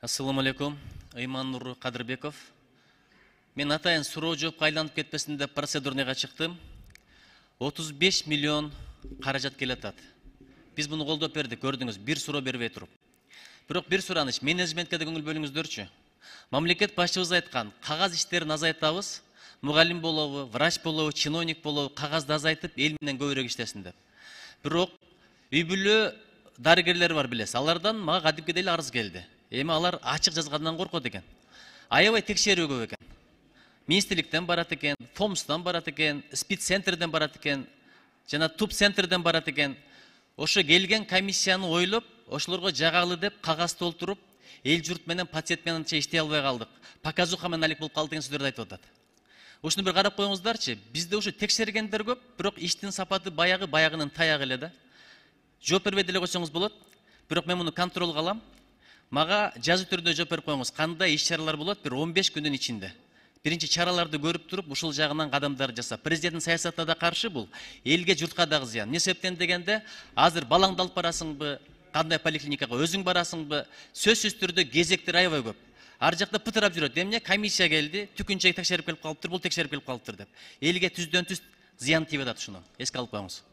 Assalamu alaikum. Ыйман Нуру Кадырбеков. Мен атайын суроо жоопко айланып кетпесин деп процедурныйга чыктым. 35 миллион каражат келатат. Биз буну колдоп бердик, көрдүңүз, бир суроо бербей туруп. Бирок бир сураныч, менеджментке да көңүл бөлүңүздөрчү. Мамлекет башчыбыз айткан, кагаз иштерин азайтабыз, мугалим болобу, врач болобу, чиновник болобу, кагазды азайтып, эл менен көбүрөөк иштесин деп. Бирок үй бүлө дарыгерлер бар билесиз. Алардан мага кадимки эле арыз келди. Эми алар ачык жазгандан коркот экен. Аябай текшерүү көп экен. Министрликтен барат экен, ФОМСтан барат экен, СПИД-центрден барат экен, жана ТУП-центрден барат экен. Ошо келген комиссияны ойлоп, ошолорго жагалы деп кагаз толтуруп, эл журт менен пациент менен иштей албай калдык. Показуха менен алек болуп калды деген сөздөрдү айтып атат. Ушуну бир карап коюңуздарчы. Бизде ошо текшергендер көп, бирок иштин сапаты баягынын таягы эле да. Жооп бербей деле койсоңуз болот. Бирок мен муну контролго алам. Мага жазуу түрүндө жооп берип коюңуз. Кандай иш-чаралар болот? Бир 15 күндүн ичинде. Биринчи чараларды көрүп туруп, ушул жагынан кадамдар жасап, президенттин саясатына да каршы бул, элге, журтка дагы зыян. Эмне себептен дегенде, азыр балаңды алып барасыңбы, кандай поликлиникага өзүң барасыңбы, сөзсүз түрдө кезектер аябай көп. Ар жакта пытырап жүрөт. Эмне? Комиссия келди, түкүнчө текшерип келип калыптыр, бул текшерип келип калыптыр деп. Элге түздөн түз зыян тийип атат ушуну. Эске алып коюңуз.